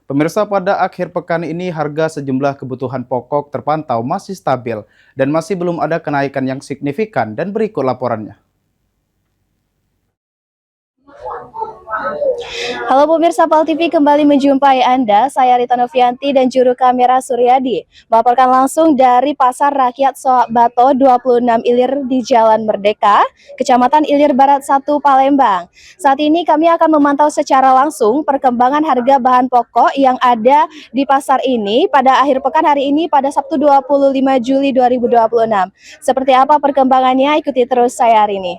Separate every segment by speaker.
Speaker 1: Pemirsa, pada akhir pekan ini harga sejumlah kebutuhan pokok terpantau masih stabil dan masih belum ada kenaikan yang signifikan, dan berikut laporannya.
Speaker 2: Halo pemirsa PAL TV, kembali menjumpai Anda. Saya Rita Novianti dan juru kamera Suryadi melaporkan langsung dari Pasar Rakyat Soak Bato 26 Ilir di Jalan Merdeka, Kecamatan Ilir Barat 1, Palembang. Saat ini kami akan memantau secara langsung perkembangan harga bahan pokok yang ada di pasar ini pada akhir pekan hari ini pada Sabtu 25 Juli 2026. Seperti apa perkembangannya? Ikuti terus saya hari ini.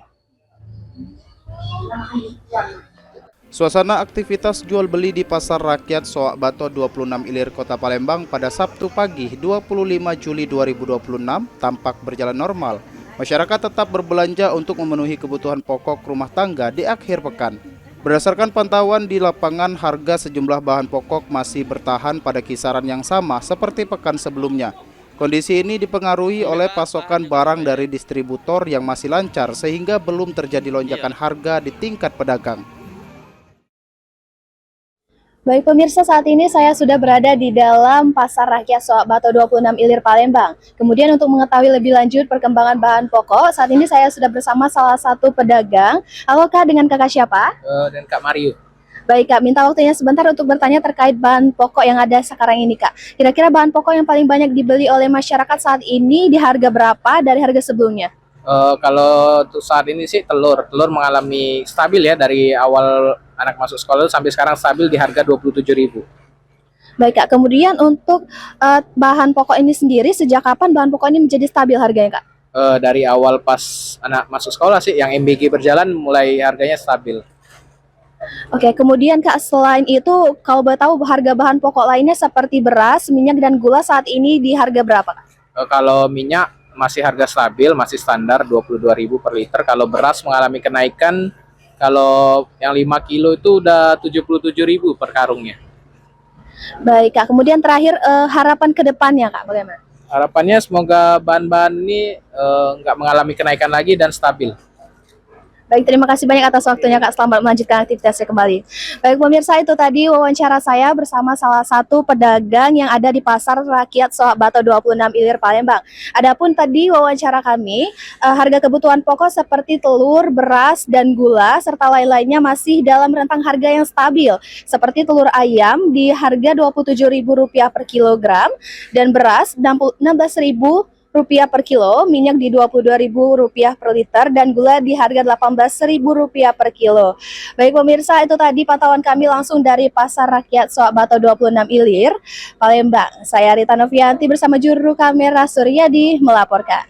Speaker 1: Suasana aktivitas jual beli di Pasar Rakyat Soak Bato 26 Ilir Kota Palembang pada Sabtu pagi 25 Juli 2026 tampak berjalan normal. Masyarakat tetap berbelanja untuk memenuhi kebutuhan pokok rumah tangga di akhir pekan. Berdasarkan pantauan di lapangan, harga sejumlah bahan pokok masih bertahan pada kisaran yang sama seperti pekan sebelumnya. Kondisi ini dipengaruhi oleh pasokan barang dari distributor yang masih lancar sehingga belum terjadi lonjakan harga di tingkat pedagang.
Speaker 2: Baik pemirsa, saat ini saya sudah berada di dalam Pasar Rakyat Soak Bato 26 Ilir Palembang. Kemudian untuk mengetahui lebih lanjut perkembangan bahan pokok, saat ini saya sudah bersama salah satu pedagang. Halo Kak, dengan Kakak siapa?
Speaker 3: Dan Kak Mario.
Speaker 2: Baik Kak, minta waktunya sebentar untuk bertanya terkait bahan pokok yang ada sekarang ini Kak. Kira-kira bahan pokok yang paling banyak dibeli oleh masyarakat saat ini di harga berapa dari harga sebelumnya?
Speaker 3: Kalau untuk saat ini sih telur mengalami stabil ya, dari awal anak masuk sekolah sampai sekarang stabil di harga 27.000.
Speaker 2: Baik Kak, kemudian untuk bahan pokok ini sendiri, sejak kapan bahan pokok ini menjadi stabil harganya Kak?
Speaker 3: Dari awal pas anak masuk sekolah sih, yang MBG berjalan mulai harganya stabil.
Speaker 2: Oke, kemudian Kak, selain itu kalau boleh tahu harga bahan pokok lainnya seperti beras, minyak, dan gula saat ini di harga berapa Kak?
Speaker 3: Kalau minyak masih harga stabil, masih standar 22.000 per liter. Kalau beras mengalami kenaikan, kalau yang 5 kilo itu udah 77.000 per karungnya.
Speaker 2: Baik Kak, kemudian terakhir harapan ke depannya Kak, bagaimana?
Speaker 3: Harapannya semoga bahan-bahan ini nggak mengalami kenaikan lagi dan stabil.
Speaker 2: Baik, terima kasih banyak atas waktunya Kak. Selamat melanjutkan aktivitasnya kembali. Baik pemirsa, itu tadi wawancara saya bersama salah satu pedagang yang ada di Pasar Rakyat Soak Bato 26 Ilir Palembang. Adapun tadi wawancara kami, harga kebutuhan pokok seperti telur, beras, dan gula serta lain-lainnya masih dalam rentang harga yang stabil. Seperti telur ayam di harga Rp27.000 per kilogram dan beras Rp16.000 per kilo, minyak di Rp22.000 per liter, dan gula di harga Rp18.000 per kilo. Baik pemirsa, itu tadi pantauan kami langsung dari Pasar Rakyat Soak Bato 26 Ilir, Palembang. Saya Rita Novianti bersama juru kamera Suryadi melaporkan.